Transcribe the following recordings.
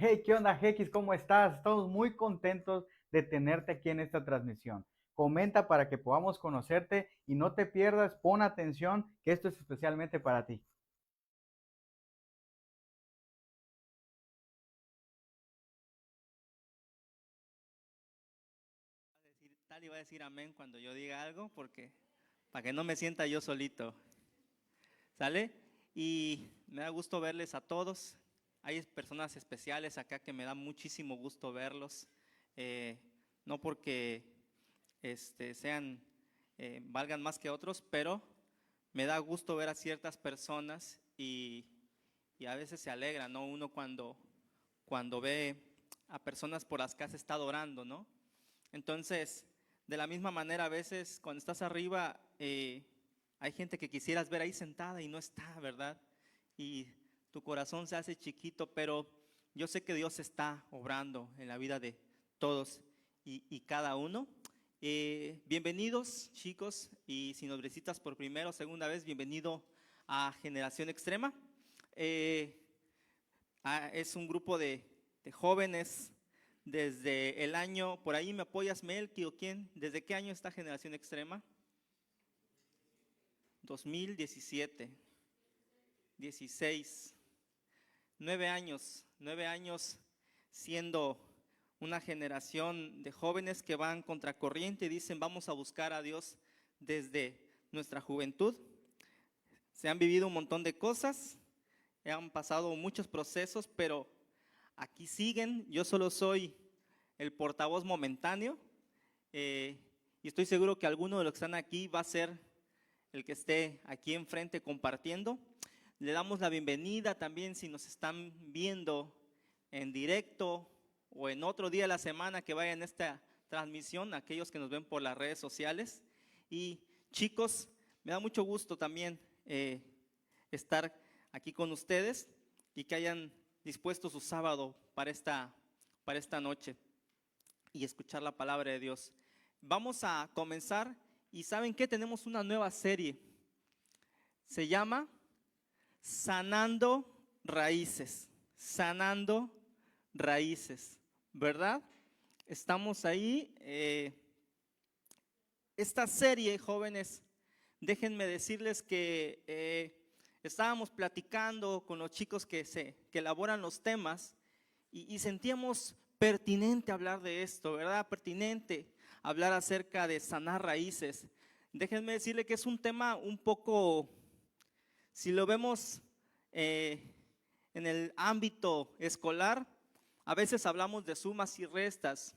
Hey, ¿qué onda, X? ¿Cómo estás? Estamos muy contentos de tenerte aquí en esta transmisión. Comenta para que podamos conocerte y no te pierdas, pon atención, que esto es especialmente para ti. Tal iba a decir amén cuando yo diga algo, porque para que no me sienta yo solito, ¿sale? Y me da gusto verles a todos. Hay personas especiales acá que me da muchísimo gusto verlos, eh, no porque sean valgan más que otros, pero me da gusto ver a ciertas personas y a veces se alegra, ¿no? Uno cuando ve a personas por las que has estado orando, ¿no? Entonces, de la misma manera, a veces cuando estás arriba, hay gente que quisieras ver ahí sentada y no está, ¿verdad? Y tu corazón se hace chiquito, pero yo sé que Dios está obrando en la vida de todos y cada uno. Bienvenidos, chicos, y si nos visitas por primera o segunda vez, bienvenido a Generación Extrema. Eh, es un grupo de jóvenes desde el año, por ahí me apoyas, Melqui o quién, ¿desde qué año está Generación Extrema? 2017, 16, 9 años siendo una generación de jóvenes que van contracorriente y dicen vamos a buscar a Dios desde nuestra juventud. Se han vivido un montón de cosas, han pasado muchos procesos, pero aquí siguen. Yo solo soy el portavoz momentáneo eh, y estoy seguro que alguno de los que están aquí va a ser el que esté aquí enfrente compartiendo. Le damos la bienvenida también si nos están viendo en directo o en otro día de la semana que vayan a esta transmisión, aquellos que nos ven por las redes sociales. Y chicos, me da mucho gusto también estar aquí con ustedes y que hayan dispuesto su sábado para esta noche y escuchar la palabra de Dios. Vamos a comenzar y ¿saben qué? Tenemos una nueva serie. Se llama Sanando Raíces. Sanando Raíces, ¿verdad? Estamos ahí. Esta serie, jóvenes, déjenme decirles que estábamos platicando con los chicos que elaboran los temas y sentíamos pertinente hablar de esto, ¿verdad? Pertinente hablar acerca de sanar raíces. Déjenme decirle que es un tema un poco, si lo vemos eh, en el ámbito escolar, a veces hablamos de sumas y restas,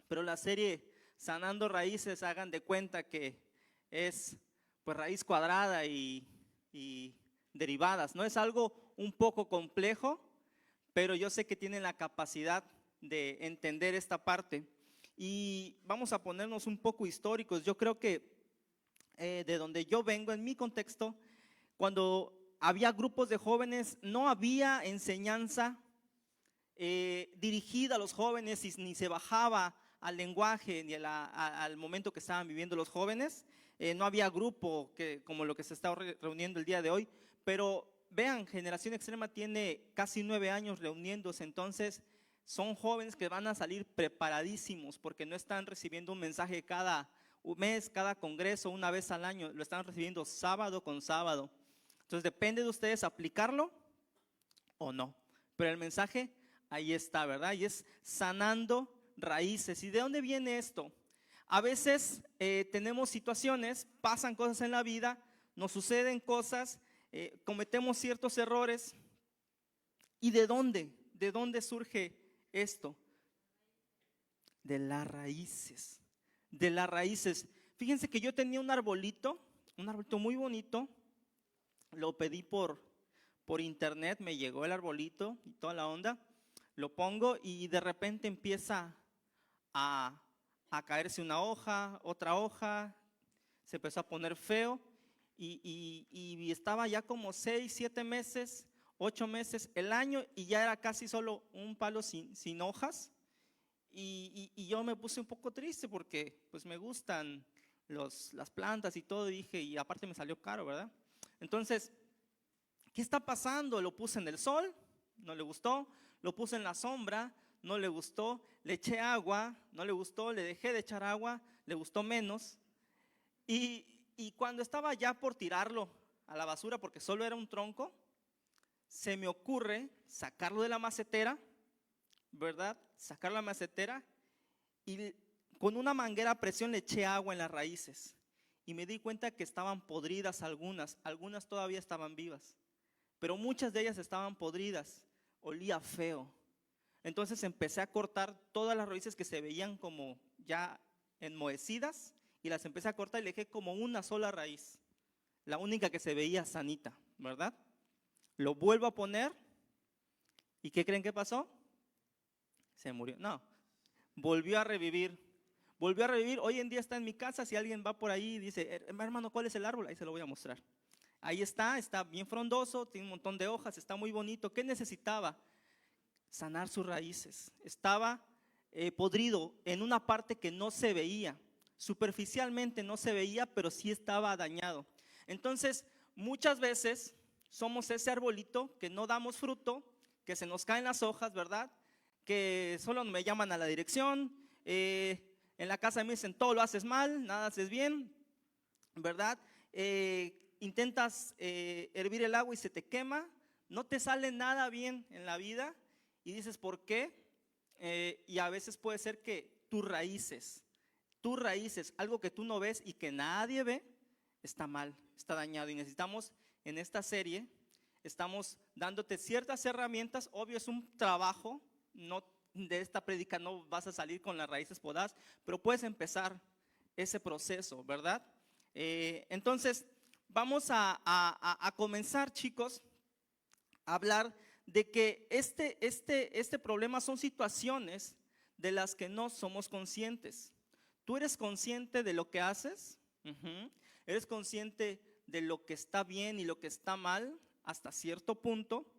pero la serie Sanando Raíces, hagan de cuenta que es pues raíz cuadrada y derivadas, ¿no? Es algo un poco complejo, pero yo sé que tienen la capacidad de entender esta parte. Y vamos a ponernos un poco históricos. Yo creo que de donde yo vengo, en mi contexto, cuando había grupos de jóvenes, no había enseñanza dirigida a los jóvenes y ni se bajaba al lenguaje ni al momento que estaban viviendo los jóvenes. No había grupo como lo que se está reuniendo el día de hoy, pero vean, Generación Extrema tiene casi 9 años reuniéndose, entonces son jóvenes que van a salir preparadísimos porque no están recibiendo un mensaje cada mes, cada congreso, una vez al año, lo están recibiendo sábado con sábado. Entonces depende de ustedes aplicarlo o no, pero el mensaje ahí está, ¿verdad? Y es sanando raíces. ¿Y de dónde viene esto? A veces tenemos situaciones, pasan cosas en la vida, nos suceden cosas, cometemos ciertos errores. ¿Y de dónde? ¿De dónde surge esto? De las raíces. De las raíces. Fíjense que yo tenía un arbolito muy bonito, lo pedí por internet, me llegó el arbolito y toda la onda, lo pongo y de repente empieza a, a caerse una hoja, otra hoja, se empezó a poner feo y estaba ya como 6, 7 meses, 8 meses, el año y ya era casi solo un palo sin hojas y yo me puse un poco triste porque pues me gustan las plantas y todo, y dije, y aparte me salió caro, ¿verdad? Entonces, ¿qué está pasando? Lo puse en el sol, no le gustó, lo puse en la sombra, no le gustó, le eché agua, no le gustó, le dejé de echar agua, le gustó menos. Y cuando estaba ya por tirarlo a la basura, porque solo era un tronco, se me ocurre sacarlo de la macetera, ¿verdad? Sacar la macetera y con una manguera a presión le eché agua en las raíces. Y me di cuenta que estaban podridas algunas todavía estaban vivas, pero muchas de ellas estaban podridas, olía feo. Entonces empecé a cortar todas las raíces que se veían como ya enmohecidas y las empecé a cortar y le dejé como una sola raíz, la única que se veía sanita, ¿verdad? Lo vuelvo a poner y ¿qué creen que pasó? Se murió. No, volvió a revivir. Volvió a revivir. Hoy en día está en mi casa. Si alguien va por ahí y dice, hermano, ¿cuál es el árbol? Ahí se lo voy a mostrar. Ahí está bien frondoso, tiene un montón de hojas, está muy bonito. ¿Qué necesitaba? Sanar sus raíces. Estaba podrido en una parte que no se veía. Superficialmente no se veía, pero sí estaba dañado. Entonces, muchas veces somos ese arbolito que no damos fruto, que se nos caen las hojas, ¿verdad? Que solo me llaman a la dirección, en la casa me dicen todo lo haces mal, nada haces bien, ¿verdad? Intentas hervir el agua y se te quema, no te sale nada bien en la vida y dices ¿por qué? Y a veces puede ser que tus raíces, algo que tú no ves y que nadie ve, está mal, está dañado. Y necesitamos en esta serie, estamos dándote ciertas herramientas. Obvio es un trabajo, no de esta prédica no vas a salir con las raíces podadas, pero puedes empezar ese proceso, ¿verdad? Entonces vamos a comenzar, chicos, a hablar de que este problema son situaciones de las que no somos conscientes. ¿Tú eres consciente de lo que haces? ¿Eres consciente de lo que está bien y lo que está mal hasta cierto punto?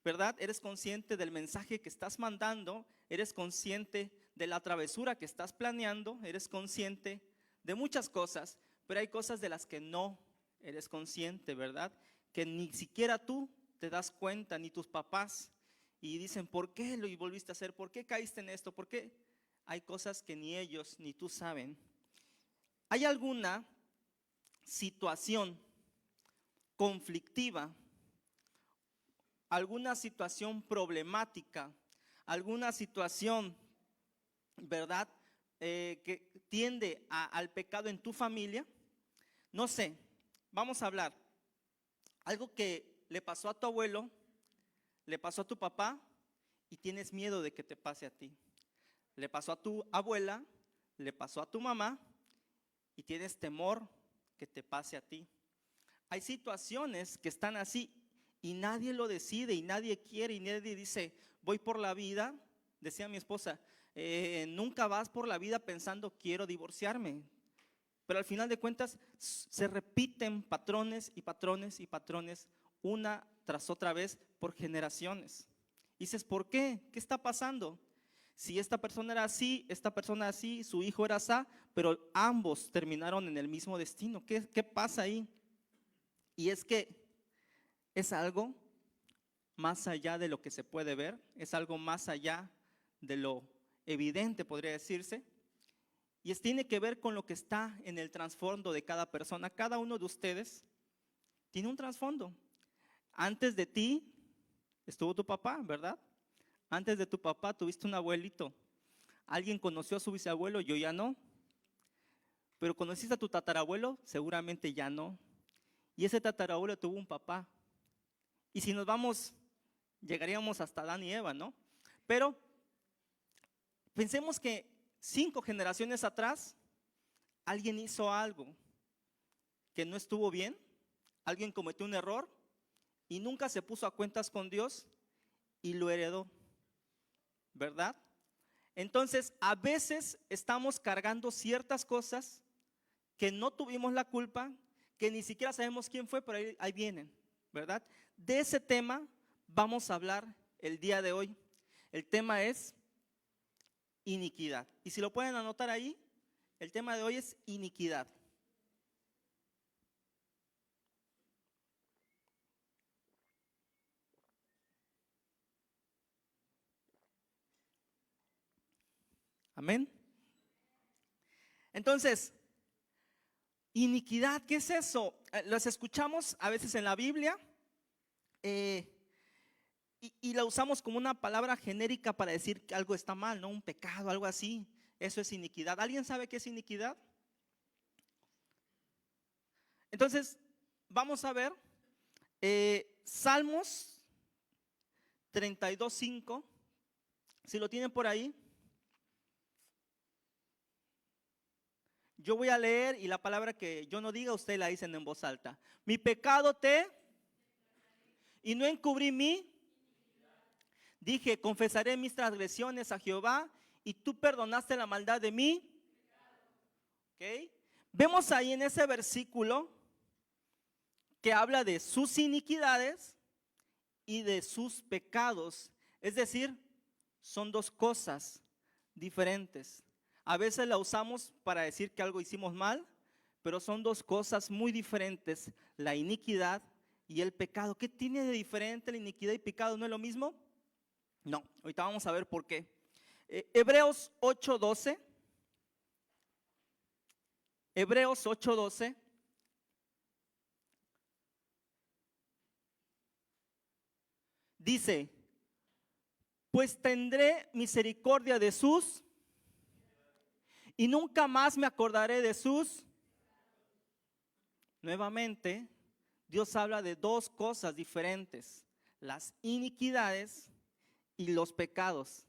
¿Verdad? ¿Eres consciente del mensaje que estás mandando? ¿Eres consciente de la travesura que estás planeando? ¿Eres consciente de muchas cosas? Pero hay cosas de las que no eres consciente, ¿verdad? Que ni siquiera tú te das cuenta, ni tus papás. Y dicen, ¿por qué lo volviste a hacer? ¿Por qué caíste en esto? ¿Por qué? Hay cosas que ni ellos ni tú saben. ¿Hay alguna situación conflictiva, alguna situación problemática, alguna situación, ¿verdad? Que tiende al pecado en tu familia? No sé, vamos a hablar. Algo que le pasó a tu abuelo, le pasó a tu papá y tienes miedo de que te pase a ti. Le pasó a tu abuela, le pasó a tu mamá y tienes temor que te pase a ti. Hay situaciones que están así y nadie lo decide y nadie quiere y nadie dice, voy por la vida. Decía mi esposa, nunca vas por la vida pensando quiero divorciarme. Pero al final de cuentas se repiten patrones y patrones y patrones una tras otra vez por generaciones. Y dices, ¿por qué? ¿Qué está pasando? Si esta persona era así, esta persona así, su hijo era así, pero ambos terminaron en el mismo destino. ¿Qué pasa ahí? Y es que es algo más allá de lo que se puede ver, es algo más allá de lo evidente, podría decirse. Y tiene que ver con lo que está en el trasfondo de cada persona. Cada uno de ustedes tiene un trasfondo. Antes de ti estuvo tu papá, ¿verdad? Antes de tu papá tuviste un abuelito. Alguien conoció a su bisabuelo, yo ya no. Pero conociste a tu tatarabuelo, seguramente ya no. Y ese tatarabuelo tuvo un papá. Y si nos vamos, llegaríamos hasta Adán y Eva, ¿no? Pero pensemos que 5 generaciones atrás, alguien hizo algo que no estuvo bien, alguien cometió un error y nunca se puso a cuentas con Dios y lo heredó, ¿verdad? Entonces, a veces estamos cargando ciertas cosas que no tuvimos la culpa, que ni siquiera sabemos quién fue, pero ahí vienen, ¿verdad? De ese tema vamos a hablar el día de hoy. El tema es iniquidad. Y si lo pueden anotar ahí, el tema de hoy es iniquidad. Amén. Entonces, iniquidad, ¿qué es eso? Las escuchamos a veces en la Biblia y la usamos como una palabra genérica para decir que algo está mal, ¿no? Un pecado, algo así. Eso es iniquidad. ¿Alguien sabe qué es iniquidad? Entonces, vamos a ver Salmos 32:5. Si lo tienen por ahí. Yo voy a leer y la palabra que yo no diga, ustedes la dicen en voz alta. Mi pecado y no encubrí mí. Dije, confesaré mis transgresiones a Jehová y tú perdonaste la maldad de mí. ¿Okay? Vemos ahí en ese versículo que habla de sus iniquidades y de sus pecados. Es decir, son dos cosas diferentes. A veces la usamos para decir que algo hicimos mal, pero son dos cosas muy diferentes, la iniquidad y el pecado. ¿Qué tiene de diferente la iniquidad y pecado? ¿No es lo mismo? No, ahorita vamos a ver por qué. Hebreos 8:12. Hebreos 8:12. Dice, pues tendré misericordia de sus y nunca más me acordaré de sus. Nuevamente, Dios habla de dos cosas diferentes, las iniquidades y los pecados.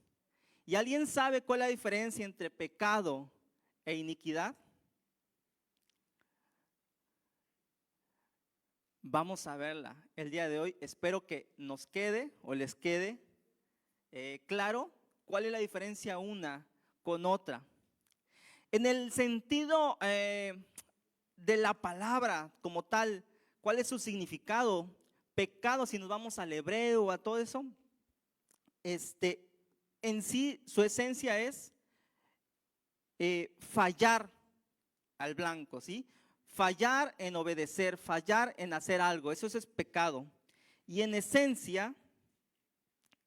¿Y alguien sabe cuál es la diferencia entre pecado e iniquidad? Vamos a verla el día de hoy. Espero que nos quede o les quede claro cuál es la diferencia una con otra. En el sentido de la palabra como tal, ¿cuál es su significado? Pecado, si nos vamos al hebreo, a todo eso, en sí, su esencia es fallar al blanco, ¿sí? Fallar en obedecer, fallar en hacer algo, eso es pecado. Y en esencia,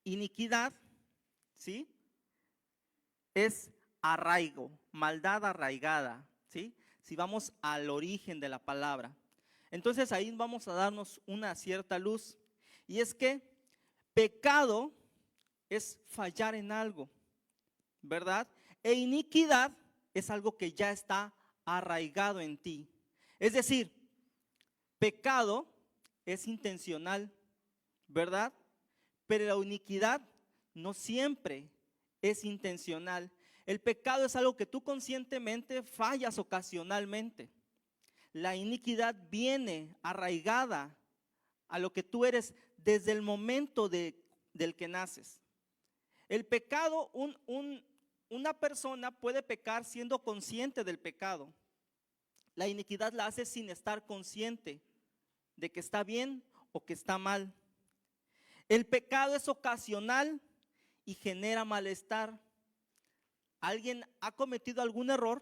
iniquidad, ¿sí? Es arraigo, maldad arraigada, ¿sí? Si vamos al origen de la palabra. Entonces ahí vamos a darnos una cierta luz. Y es que pecado es fallar en algo, ¿verdad? E iniquidad es algo que ya está arraigado en ti. Es decir, pecado es intencional, ¿verdad? Pero la iniquidad no siempre es intencional. El pecado es algo que tú conscientemente fallas ocasionalmente. La iniquidad viene arraigada a lo que tú eres desde el momento del que naces. El pecado, una persona puede pecar siendo consciente del pecado. La iniquidad la hace sin estar consciente de que está bien o que está mal. El pecado es ocasional y genera malestar. ¿Alguien ha cometido algún error?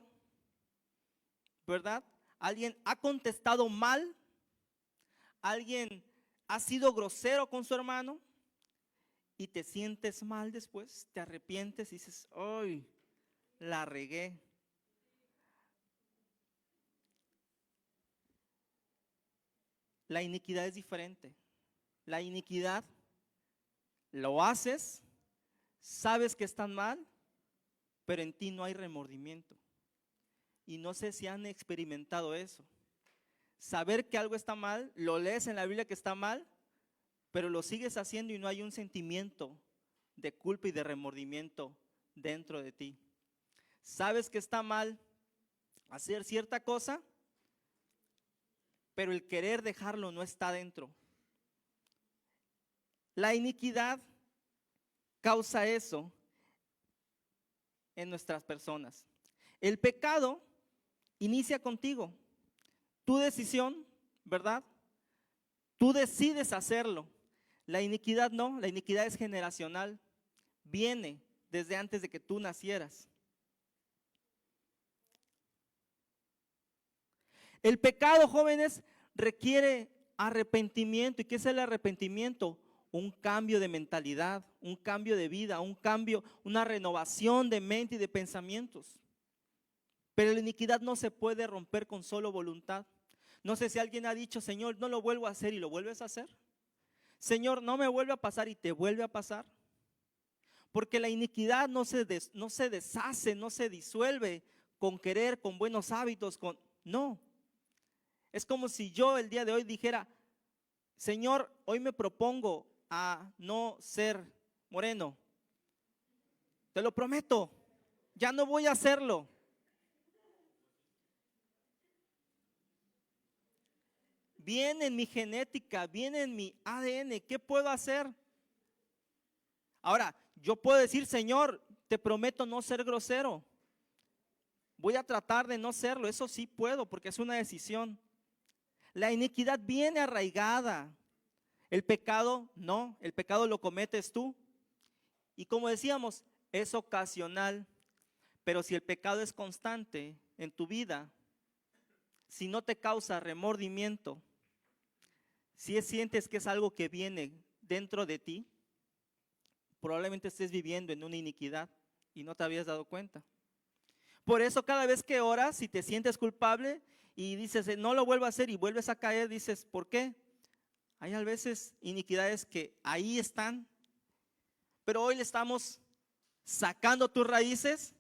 ¿Verdad? ¿Alguien ha contestado mal? ¿Alguien ha sido grosero con su hermano? Y te sientes mal después, te arrepientes y dices, ¡ay, la regué! La iniquidad es diferente. La iniquidad lo haces, sabes que están mal, pero en ti no hay remordimiento. Y no sé si han experimentado eso. Saber que algo está mal, lo lees en la Biblia que está mal, pero lo sigues haciendo y no hay un sentimiento de culpa y de remordimiento dentro de ti. Sabes que está mal hacer cierta cosa, pero el querer dejarlo no está dentro. La iniquidad causa eso en nuestras personas. El pecado inicia contigo, tu decisión, ¿verdad? Tú decides hacerlo. La iniquidad no, la iniquidad es generacional, viene desde antes de que tú nacieras. El pecado, jóvenes, requiere arrepentimiento. ¿Y qué es el arrepentimiento? un cambio de mentalidad, un cambio de vida, un cambio, una renovación de mente y de pensamientos. Pero la iniquidad no se puede romper con solo voluntad. No sé si alguien ha dicho, Señor, no lo vuelvo a hacer y lo vuelves a hacer. Señor, no me vuelve a pasar y te vuelve a pasar. Porque la iniquidad no se deshace, no se disuelve con querer, con buenos hábitos, no. Es como si yo el día de hoy dijera, Señor, hoy me propongo a no ser moreno. Te lo prometo, ya no voy a hacerlo. Viene en mi genética, viene en mi ADN, ¿qué puedo hacer? Ahora, yo puedo decir, Señor, te prometo no ser grosero. Voy a tratar de no serlo, eso sí puedo porque es una decisión. La iniquidad viene arraigada. El pecado no, el pecado lo cometes tú. Y como decíamos, es ocasional. Pero si el pecado es constante en tu vida, si no te causa remordimiento, si sientes que es algo que viene dentro de ti, probablemente estés viviendo en una iniquidad y no te habías dado cuenta. Por eso cada vez que oras, si te sientes culpable y dices, no lo vuelvo a hacer y vuelves a caer, dices, ¿por qué? Hay a veces iniquidades que ahí están, pero hoy le estamos sacando tus raíces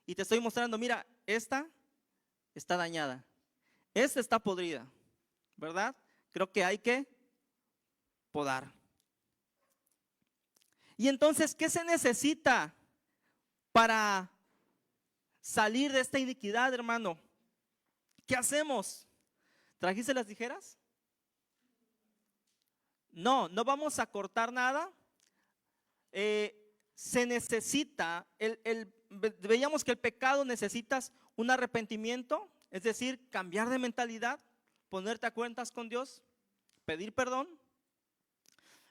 y te estoy mostrando, mira, esta está dañada, esta está podrida, ¿verdad? Creo que hay que podar. Y entonces, ¿qué se necesita para salir de esta iniquidad, hermano? ¿Qué hacemos? ¿Trajiste las tijeras? No, no vamos a cortar nada. Se necesita, veíamos que el pecado necesitas un arrepentimiento, es decir, cambiar de mentalidad, ponerte a cuentas con Dios, pedir perdón.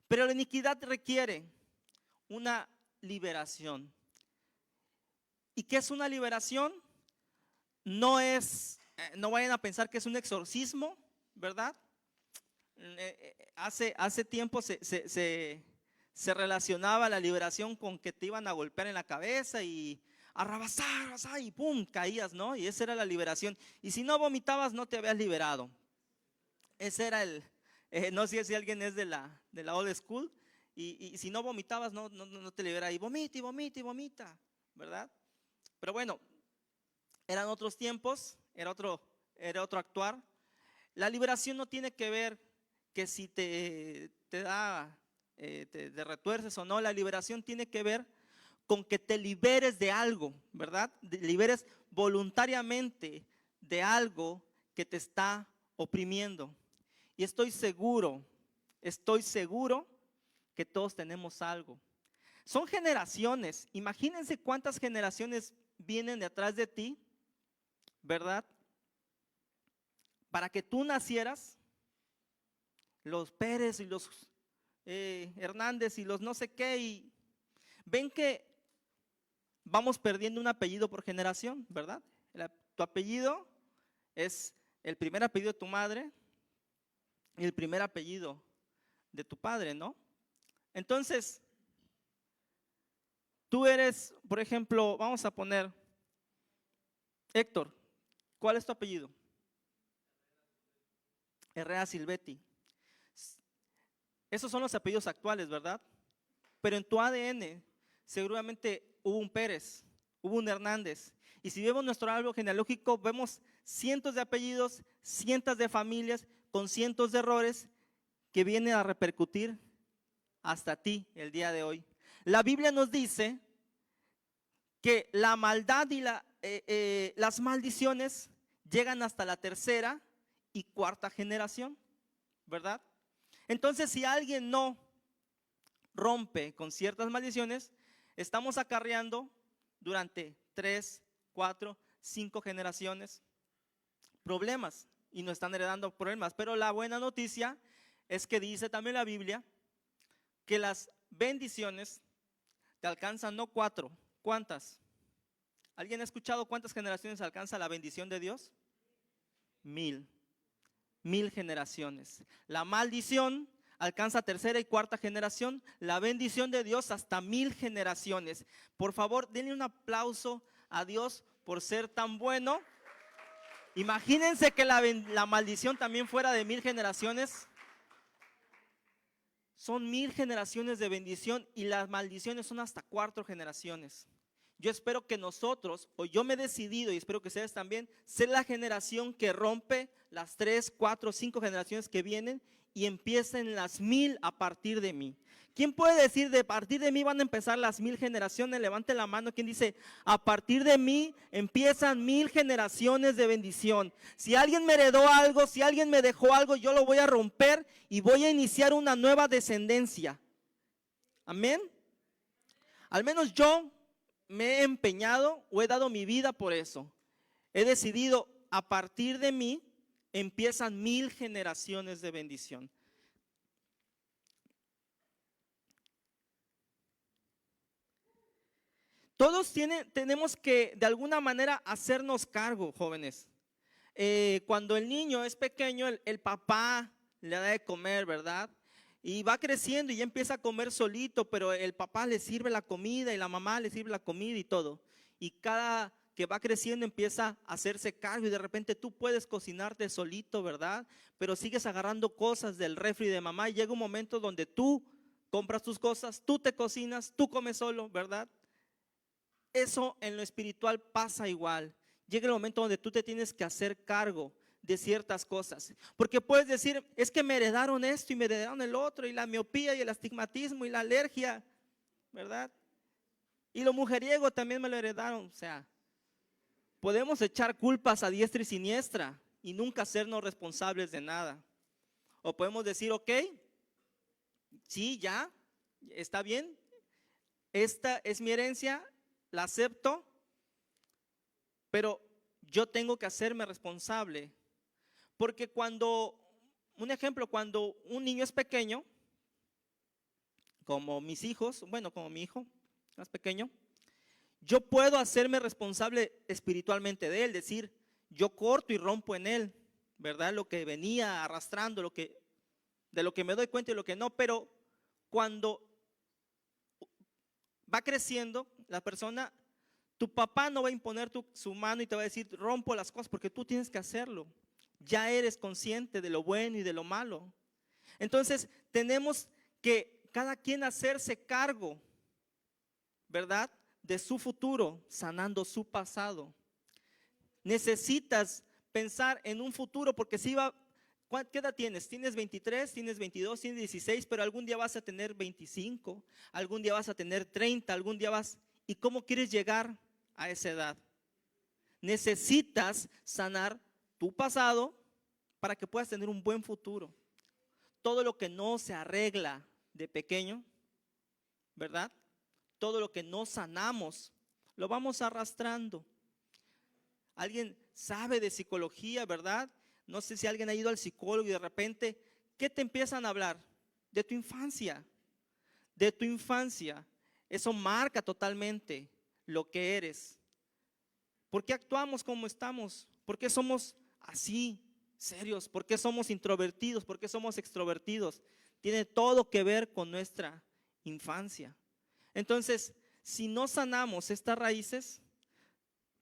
Pero la iniquidad requiere una liberación. ¿Y qué es una liberación? No vayan a pensar que es un exorcismo, ¿verdad? Hace tiempo se relacionaba la liberación con que te iban a golpear en la cabeza y arrabasar y pum, caías, ¿no? Y esa era la liberación. Y si no vomitabas, no te habías liberado. Ese era no sé si alguien es de la old school, y si no vomitabas, no te liberaba. Y vomita, ¿verdad? Pero bueno, eran otros tiempos, era otro actuar. La liberación no tiene que ver que si te retuerces o no. La liberación tiene que ver con que te liberes de algo, ¿verdad? Liberes voluntariamente de algo que te está oprimiendo. Y estoy seguro que todos tenemos algo. Son generaciones. Imagínense cuántas generaciones vienen de atrás de ti, ¿verdad? Para que tú nacieras, los Pérez y los Hernández y los no sé qué, y ven que vamos perdiendo un apellido por generación, ¿verdad? Tu apellido es el primer apellido de tu madre y el primer apellido de tu padre, ¿no? Entonces, tú eres, por ejemplo, vamos a poner Héctor. ¿Cuál es tu apellido? Herrera Silvetti. Esos son los apellidos actuales, ¿verdad? Pero en tu ADN seguramente hubo un Pérez, hubo un Hernández. Y si vemos nuestro árbol genealógico, vemos cientos de apellidos, cientos de familias con cientos de errores que vienen a repercutir hasta ti el día de hoy. La Biblia nos dice que la maldad y las maldiciones llegan hasta la tercera y cuarta generación, ¿verdad? Entonces, si alguien no rompe con ciertas maldiciones, estamos acarreando durante 3, 4, 5 generaciones problemas y nos están heredando problemas. Pero la buena noticia es que dice también la Biblia que las bendiciones te alcanzan no 4, ¿cuántas? ¿Alguien ha escuchado cuántas generaciones alcanza la bendición de Dios? 1000 generaciones. La maldición alcanza tercera y cuarta generación, la bendición de Dios hasta 1000 generaciones. Por favor, denle un aplauso a Dios por ser tan bueno. Imagínense que la maldición también fuera de 1000 generaciones. Son 1000 generaciones de bendición y las maldiciones son hasta 4 generaciones. Yo espero que nosotros, o yo me he decidido y espero que ustedes también, ser la generación que rompe las 3, 4, 5 generaciones que vienen y empiecen las 1000 a partir de mí. ¿Quién puede decir de partir de mí van a empezar las 1000 generaciones? Levante la mano. ¿Quién dice a partir de mí empiezan 1000 generaciones de bendición? Si alguien me heredó algo, si alguien me dejó algo, yo lo voy a romper y voy a iniciar una nueva descendencia. Amén. Al menos yo me he empeñado o he dado mi vida por eso. He decidido a partir de mí empiezan 1000 generaciones de bendición. Todos tenemos que de alguna manera hacernos cargo, jóvenes. Cuando el niño es pequeño, el papá le da de comer, ¿verdad? Y va creciendo y ya empieza a comer solito, pero el papá le sirve la comida y la mamá le sirve la comida y todo. Y cada que va creciendo empieza a hacerse cargo y de repente tú puedes cocinarte solito, ¿verdad? Pero sigues agarrando cosas del refri de mamá y llega un momento donde tú compras tus cosas, tú te cocinas, tú comes solo, ¿verdad? Eso en lo espiritual pasa igual. Llega el momento donde tú te tienes que hacer cargo de ciertas cosas. Porque puedes decir, es que me heredaron esto y me heredaron el otro, y la miopía y el astigmatismo y la alergia, ¿verdad? Y lo mujeriego también me lo heredaron. O sea, podemos echar culpas a diestra y siniestra y nunca hacernos responsables de nada. O podemos decir, ok, sí, ya, está bien, esta es mi herencia, la acepto, pero yo tengo que hacerme responsable. Porque un ejemplo, cuando un niño es pequeño, como mis hijos, bueno, como mi hijo más pequeño, yo puedo hacerme responsable espiritualmente de él, decir, yo corto y rompo en él, ¿verdad? Lo que venía arrastrando, de lo que me doy cuenta y lo que no, pero cuando va creciendo la persona, tu papá no va a imponer su mano y te va a decir, rompo las cosas, porque tú tienes que hacerlo. Ya eres consciente de lo bueno y de lo malo. Entonces, tenemos que cada quien hacerse cargo, ¿verdad? De su futuro, sanando su pasado. Necesitas pensar en un futuro, porque si va, ¿qué edad tienes? ¿Tienes 23? ¿Tienes 22? ¿Tienes 16? Pero algún día vas a tener 25, algún día vas a tener 30, algún día ¿y cómo quieres llegar a esa edad? Necesitas sanar tu pasado para que puedas tener un buen futuro. Todo lo que no se arregla de pequeño, ¿verdad? Todo lo que no sanamos, lo vamos arrastrando. Alguien sabe de psicología, ¿verdad? No sé si alguien ha ido al psicólogo y de repente, ¿qué te empiezan a hablar? De tu infancia. De tu infancia. Eso marca totalmente lo que eres. ¿Por qué actuamos como estamos? ¿Por qué somos así, serios? ¿Por qué somos introvertidos? ¿Por qué somos extrovertidos? Tiene todo que ver con nuestra infancia. Entonces, si no sanamos estas raíces,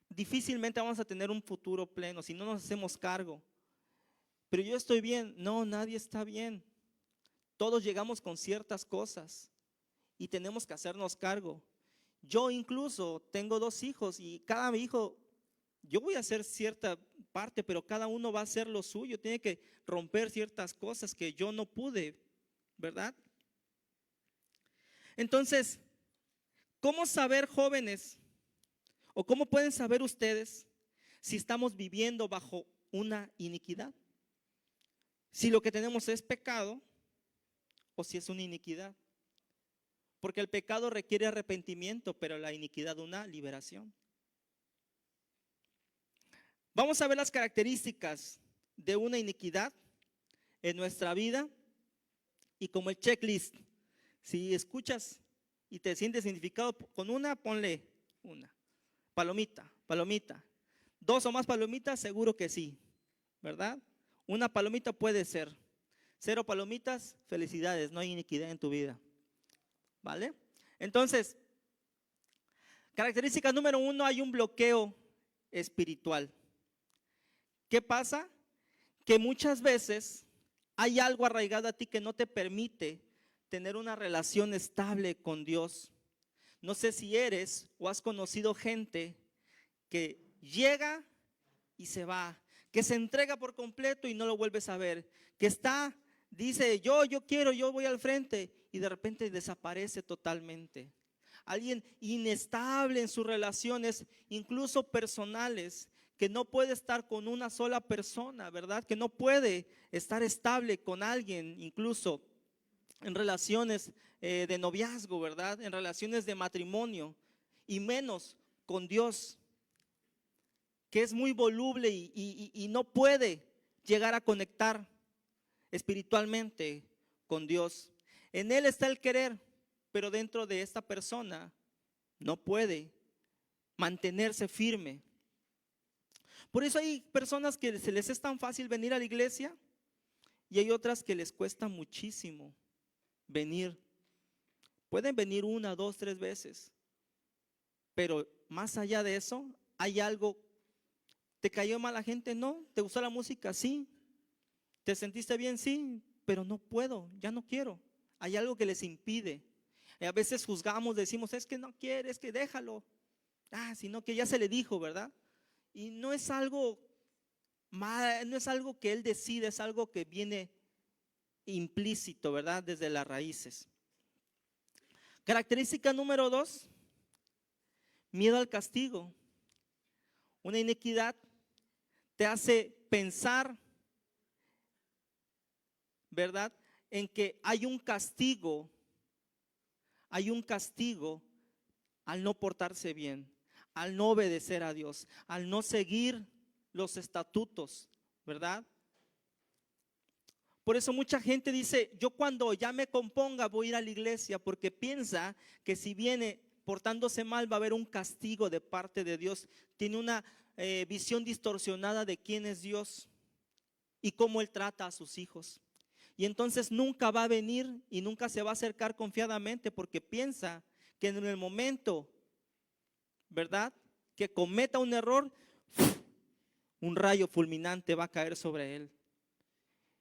difícilmente vamos a tener un futuro pleno, si no nos hacemos cargo. Pero yo estoy bien. No, nadie está bien. Todos llegamos con ciertas cosas y tenemos que hacernos cargo. Yo incluso tengo 2 hijos y cada hijo, yo voy a hacer cierta parte, pero cada uno va a hacer lo suyo. Tiene que romper ciertas cosas que yo no pude, ¿verdad? Entonces, ¿cómo saber, jóvenes? ¿O cómo pueden saber ustedes si estamos viviendo bajo una iniquidad? Si lo que tenemos es pecado o si es una iniquidad. Porque el pecado requiere arrepentimiento, pero la iniquidad una liberación. Vamos a ver las características de una iniquidad en nuestra vida y como el checklist. Si escuchas y te sientes identificado con una, ponle una. Palomita, palomita. 2 o más palomitas, seguro que sí, ¿verdad? Una palomita puede ser. Cero palomitas, felicidades, no hay iniquidad en tu vida. ¿Vale? Entonces, característica número 1, hay un bloqueo espiritual. ¿Qué pasa? Que muchas veces hay algo arraigado a ti que no te permite tener una relación estable con Dios. No sé si eres o has conocido gente que llega y se va, que se entrega por completo y no lo vuelves a ver, que dice yo quiero, yo voy al frente y de repente desaparece totalmente. Alguien inestable en sus relaciones, incluso personales, que no puede estar con una sola persona, ¿verdad? Que no puede estar estable con alguien, incluso en relaciones de noviazgo, ¿verdad? En relaciones de matrimonio y menos con Dios, que es muy voluble y no puede llegar a conectar espiritualmente con Dios. En Él está el querer, pero dentro de esta persona no puede mantenerse firme. Por eso hay personas que se les es tan fácil venir a la iglesia y hay otras que les cuesta muchísimo venir. Pueden venir 1, 2, 3 veces, pero más allá de eso, hay algo. ¿Te cayó mal la gente? No. ¿Te gustó la música? Sí. ¿Te sentiste bien? Sí, pero no puedo, ya no quiero. Hay algo que les impide. Y a veces juzgamos, decimos, es que no quiere, es que déjalo. Sino que ya se le dijo, ¿verdad? Y no es algo mal, no es algo que él decide, es algo que viene implícito, ¿verdad? Desde las raíces. Característica número 2, miedo al castigo. Una iniquidad te hace pensar, ¿verdad? En que hay un castigo al no portarse bien, al no obedecer a Dios, al no seguir los estatutos, ¿verdad? Por eso mucha gente dice, yo cuando ya me componga voy a ir a la iglesia, porque piensa que si viene portándose mal va a haber un castigo de parte de Dios. Tiene una visión distorsionada de quién es Dios y cómo Él trata a sus hijos. Y entonces nunca va a venir y nunca se va a acercar confiadamente porque piensa que en el momento, ¿verdad?, que cometa un error, un rayo fulminante va a caer sobre él.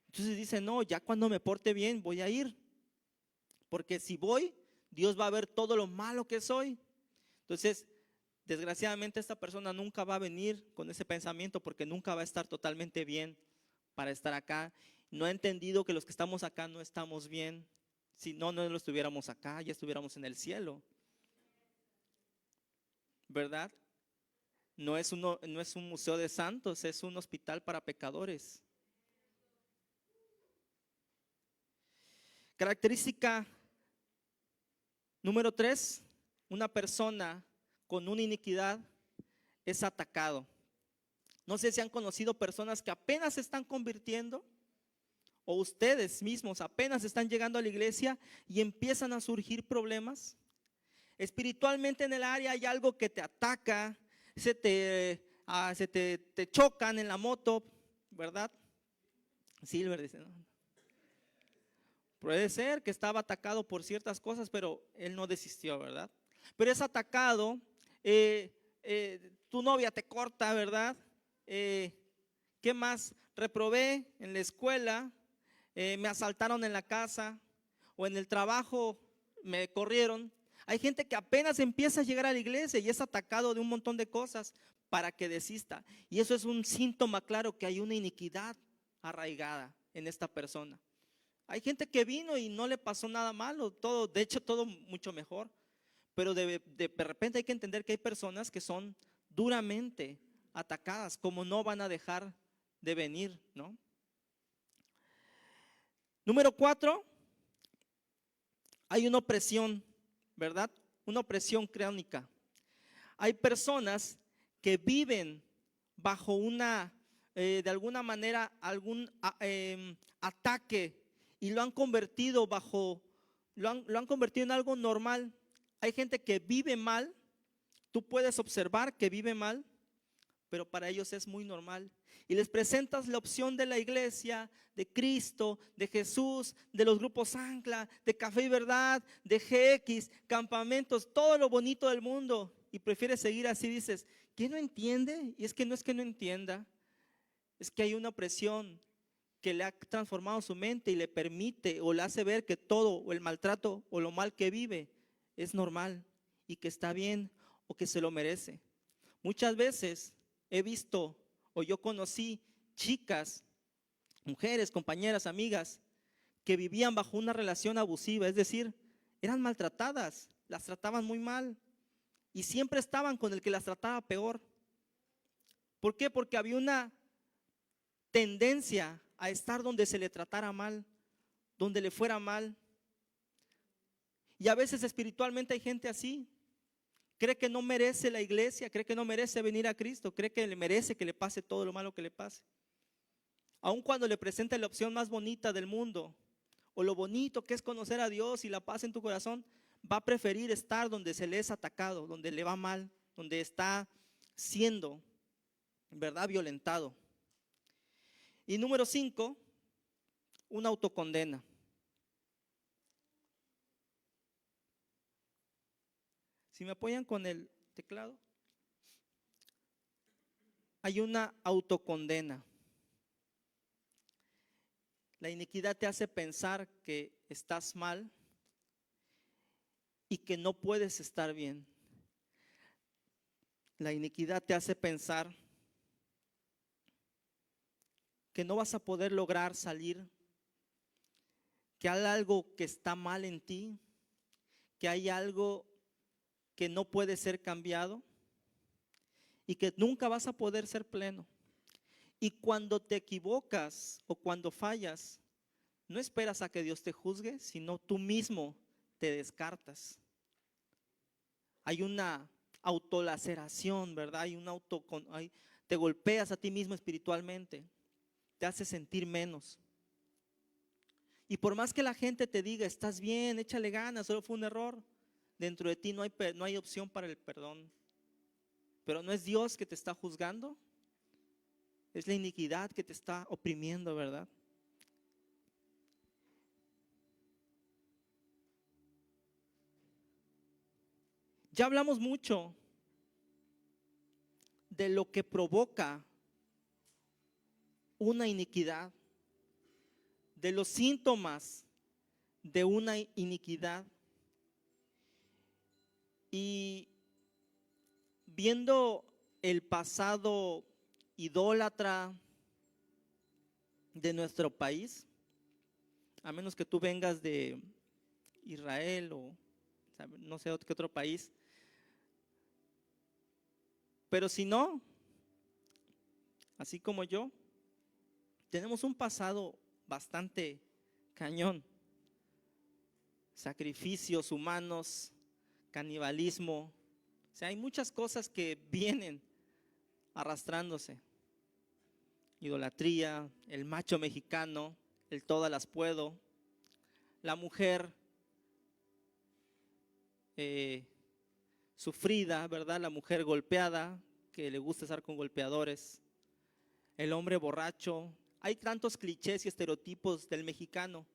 Entonces dice, no, ya cuando me porte bien voy a ir, porque si voy, Dios va a ver todo lo malo que soy. Entonces, desgraciadamente esta persona nunca va a venir con ese pensamiento porque nunca va a estar totalmente bien para estar acá. No ha entendido que los que estamos acá no estamos bien. Si no, no lo estuviéramos acá, ya estuviéramos en el cielo, ¿verdad? No es un museo de santos, es un hospital para pecadores. Característica número 3, una persona con una iniquidad es atacado. No sé si han conocido personas que apenas se están convirtiendo o ustedes mismos apenas están llegando a la iglesia y empiezan a surgir problemas. Espiritualmente en el área hay algo que te ataca, te chocan en la moto, ¿verdad? Silver dice, ¿no? Puede ser que estaba atacado por ciertas cosas, pero él no desistió, ¿verdad? Pero es atacado, tu novia te corta, ¿verdad? ¿Qué más? Reprobé en la escuela, me asaltaron en la casa o en el trabajo me corrieron. Hay gente que apenas empieza a llegar a la iglesia y es atacado de un montón de cosas para que desista. Y eso es un síntoma claro que hay una iniquidad arraigada en esta persona. Hay gente que vino y no le pasó nada malo, todo, de hecho todo mucho mejor. Pero de repente hay que entender que hay personas que son duramente atacadas, como no van a dejar de venir, ¿no? Número 4, hay una opresión, ¿verdad? Una opresión crónica. Hay personas que viven bajo de alguna manera, algún ataque y lo han convertido lo han convertido en algo normal. Hay gente que vive mal, tú puedes observar que vive mal, pero para ellos es muy normal. y les presentas la opción de la iglesia, de Cristo, de Jesús, de los grupos Ancla, de Café y Verdad, de GX, campamentos, todo lo bonito del mundo, y prefieres seguir así, dices, ¿qué no entiende? Y es que no entienda, es que hay una opresión que le ha transformado su mente y le permite o le hace ver que todo o el maltrato o lo mal que vive es normal y que está bien o que se lo merece. Muchas veces he visto o yo conocí chicas, mujeres, compañeras, amigas que vivían bajo una relación abusiva, es decir, eran maltratadas, las trataban muy mal y siempre estaban con el que las trataba peor. ¿Por qué? Porque había una tendencia a estar donde se le tratara mal, donde le fuera mal. Y a veces espiritualmente hay gente así. Cree que no merece la iglesia, cree que no merece venir a Cristo, cree que le merece que le pase todo lo malo que le pase. Aun cuando le presenta la opción más bonita del mundo, o lo bonito que es conocer a Dios y la paz en tu corazón, va a preferir estar donde se le es atacado, donde le va mal, donde está siendo, ¿verdad?, violentado. Y número 5, una autocondena. Si me apoyan con el teclado. Hay una autocondena. La iniquidad te hace pensar que estás mal y que no puedes estar bien. La iniquidad te hace pensar que no vas a poder lograr salir, que hay algo que está mal en ti, que hay algo que no puede ser cambiado y que nunca vas a poder ser pleno. Y cuando te equivocas o cuando fallas, no esperas a que Dios te juzgue, sino tú mismo te descartas. Hay una autolaceración, ¿verdad? Te golpeas a ti mismo espiritualmente, te hace sentir menos. Y por más que la gente te diga, estás bien, échale ganas, solo fue un error, dentro de ti no hay opción para el perdón. Pero no es Dios que te está juzgando, es la iniquidad que te está oprimiendo, ¿verdad? Ya hablamos mucho de lo que provoca una iniquidad, de los síntomas de una iniquidad. Y viendo el pasado idólatra de nuestro país, a menos que tú vengas de Israel o no sé qué otro país, pero si no, así como yo, tenemos un pasado bastante cañón. Sacrificios humanos, canibalismo, o sea, hay muchas cosas que vienen arrastrándose. Idolatría, el macho mexicano, el todas las puedo, la mujer sufrida, ¿verdad? La mujer golpeada, que le gusta estar con golpeadores, el hombre borracho. Hay tantos clichés y estereotipos del mexicano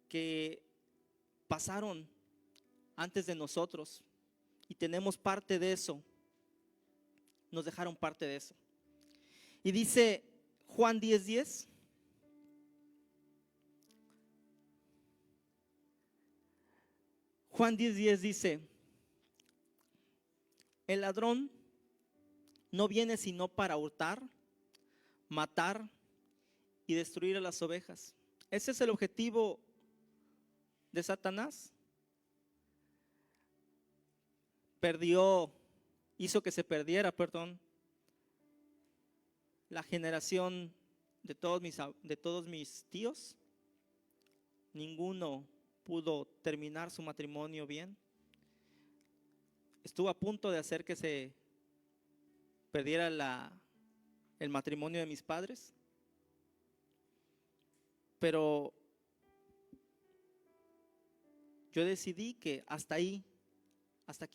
que pasaron antes de nosotros y tenemos parte de eso, nos dejaron parte de eso. Y dice Juan 10:10, Juan 10:10 dice, el ladrón no viene sino para hurtar, matar y destruir a las ovejas. Ese es el objetivo de Satanás. Hizo que se perdiera, la generación de todos mis tíos. Ninguno pudo terminar su matrimonio bien. Estuvo a punto de hacer que se perdiera el matrimonio de mis padres. Pero yo decidí que hasta aquí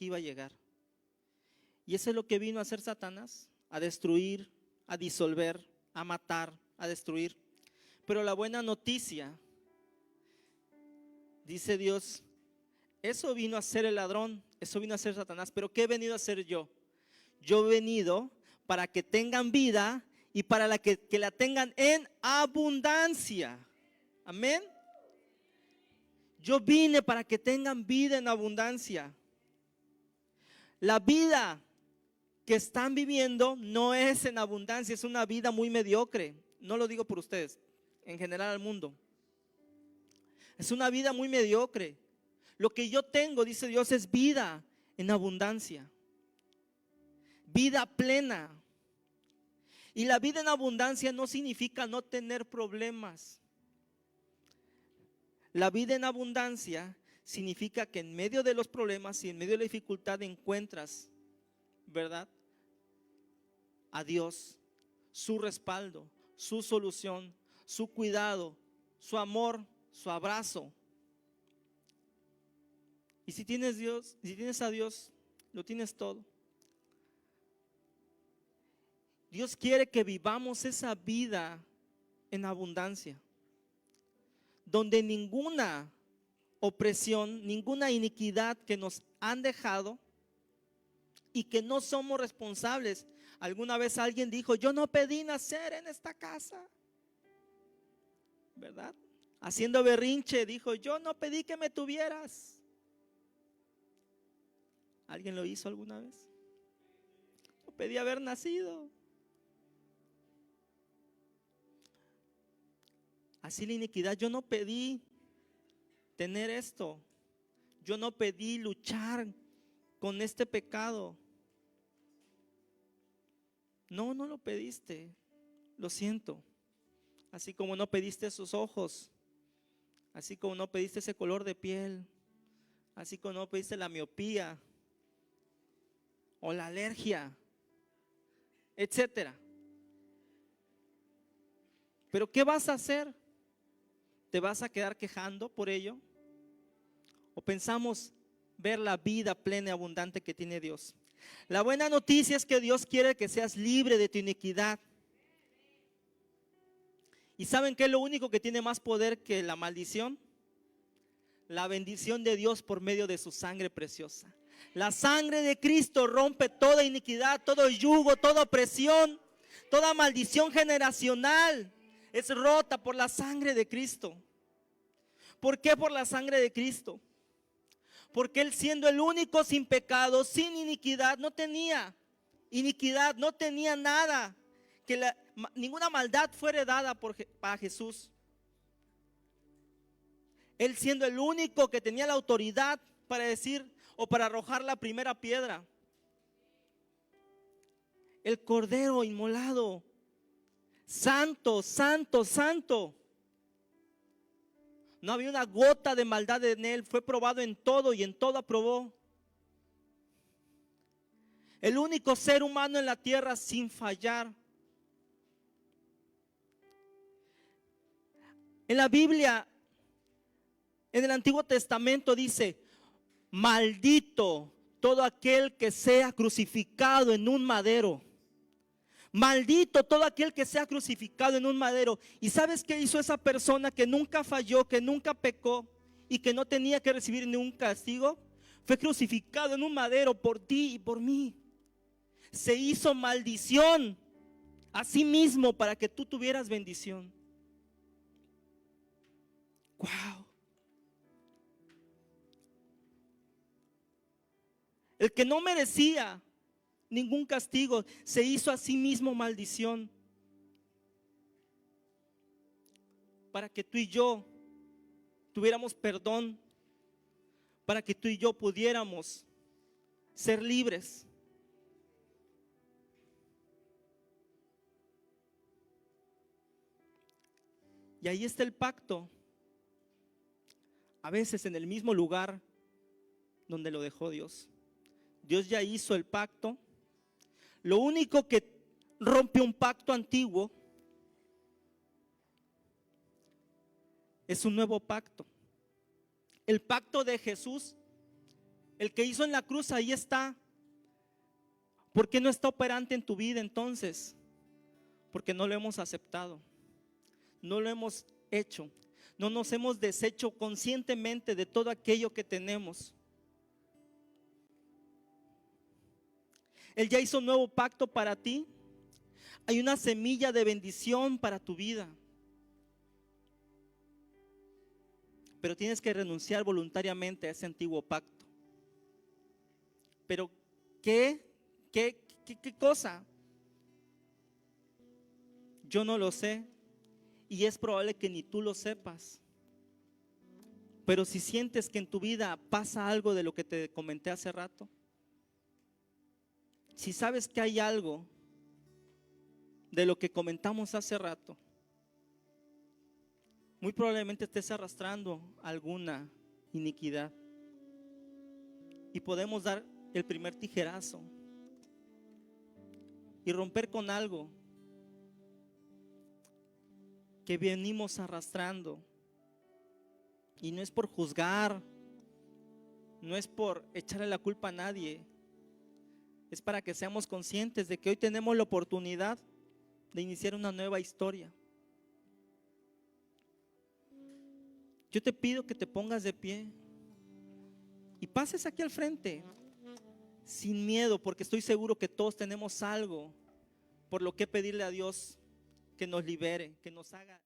iba a llegar. Y eso es lo que vino a hacer Satanás, a destruir, a disolver, a matar, a destruir. Pero la buena noticia, dice Dios, eso vino a ser el ladrón, eso vino a ser Satanás, pero ¿qué he venido a hacer yo? Yo he venido para que tengan vida y para que la tengan en abundancia. Amén. Yo vine para que tengan vida en abundancia. La vida que están viviendo no es en abundancia, es una vida muy mediocre. No lo digo por ustedes, en general al mundo. Es una vida muy mediocre. Lo que yo tengo, dice Dios, es vida en abundancia. Vida plena. Y la vida en abundancia no significa no tener problemas. La vida en abundancia significa que en medio de los problemas y en medio de la dificultad encuentras, ¿verdad?, a Dios, su respaldo, su solución, su cuidado, su amor, su abrazo. Y si tienes Dios, si tienes a Dios, lo tienes todo. Dios quiere que vivamos esa vida en abundancia, donde ninguna opresión, ninguna iniquidad que nos han dejado y que no somos responsables. Alguna vez alguien dijo, yo no pedí nacer en esta casa, ¿verdad? Haciendo berrinche, dijo, yo no pedí que me tuvieras. ¿Alguien lo hizo alguna vez? No pedí haber nacido. Así la iniquidad, yo no pedí tener esto. Yo no pedí luchar con este pecado. No, no lo pediste. Lo siento. Así como no pediste esos ojos. Así como no pediste ese color de piel. Así como no pediste la miopía. O la alergia. Etcétera. Pero ¿qué vas a hacer? ¿Te vas a quedar quejando por ello? ¿O pensamos ver la vida plena y abundante que tiene Dios? La buena noticia es que Dios quiere que seas libre de tu iniquidad. ¿Y saben qué es lo único que tiene más poder que la maldición? La bendición de Dios por medio de su sangre preciosa. La sangre de Cristo rompe toda iniquidad, todo yugo, toda opresión, toda maldición generacional. Es rota por la sangre de Cristo. ¿Por qué por la sangre de Cristo? Porque Él, siendo el único sin pecado, sin iniquidad, no tenía iniquidad, no tenía nada, ninguna maldad fuera dada para Jesús. Él, siendo el único que tenía la autoridad para decir o para arrojar la primera piedra. El Cordero inmolado. Santo, santo, santo. No había una gota de maldad en Él. Fue probado en todo y en todo aprobó. El único ser humano en la tierra sin fallar. En la Biblia, en el Antiguo Testamento dice, maldito todo aquel que sea crucificado en un madero. Maldito todo aquel que sea crucificado en un madero. ¿Y sabes qué hizo esa persona que nunca falló, que nunca pecó y que no tenía que recibir ningún castigo? Fue crucificado en un madero por ti y por mí. Se hizo maldición a sí mismo para que tú tuvieras bendición. ¡Wow! El que no merecía ningún castigo se hizo a sí mismo maldición para que tú y yo tuviéramos perdón, para que tú y yo pudiéramos ser libres. Y ahí está el pacto, a veces en el mismo lugar donde lo dejó Dios. Dios ya hizo el pacto. Lo único que rompe un pacto antiguo es un nuevo pacto. El pacto de Jesús, el que hizo en la cruz, ahí está. ¿Por qué no está operante en tu vida entonces? Porque no lo hemos aceptado, no lo hemos hecho, no nos hemos deshecho conscientemente de todo aquello que tenemos. Él ya hizo un nuevo pacto para ti. Hay una semilla de bendición para tu vida. Pero tienes que renunciar voluntariamente a ese antiguo pacto. Pero ¿qué cosa? Yo no lo sé y es probable que ni tú lo sepas. Pero si sientes que en tu vida pasa algo de lo que te comenté hace rato, si sabes que hay algo de lo que comentamos hace rato, muy probablemente estés arrastrando alguna iniquidad. Y podemos dar el primer tijerazo y romper con algo que venimos arrastrando. Y no es por juzgar, no es por echarle la culpa a nadie, es para que seamos conscientes de que hoy tenemos la oportunidad de iniciar una nueva historia. Yo te pido que te pongas de pie y pases aquí al frente sin miedo, porque estoy seguro que todos tenemos algo por lo que pedirle a Dios que nos libere, que nos haga.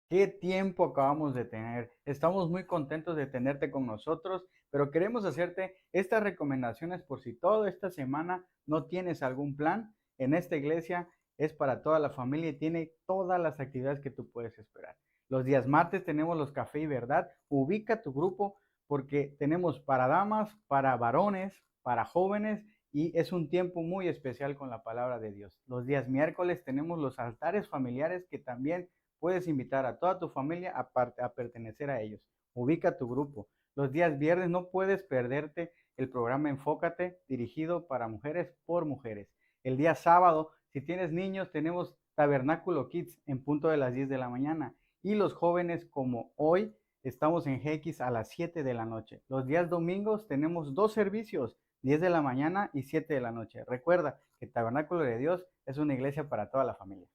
¿Qué tiempo acabamos de tener? Estamos muy contentos de tenerte con nosotros, pero queremos hacerte estas recomendaciones por si toda esta semana no tienes algún plan. En esta iglesia es para toda la familia y tiene todas las actividades que tú puedes esperar. Los días martes tenemos los Café y Verdad. Ubica tu grupo porque tenemos para damas, para varones, para jóvenes y es un tiempo muy especial con la palabra de Dios. Los días miércoles tenemos los altares familiares que también puedes invitar a toda tu familia a pertenecer a ellos. Ubica tu grupo. Los días viernes no puedes perderte el programa Enfócate, dirigido para mujeres por mujeres. El día sábado, si tienes niños, tenemos Tabernáculo Kids en punto de las 10 de la mañana. Y los jóvenes, como hoy, estamos en GX a las 7 de la noche. Los días domingos tenemos 2 servicios, 10 de la mañana y 7 de la noche. Recuerda que Tabernáculo de Dios es una iglesia para toda la familia.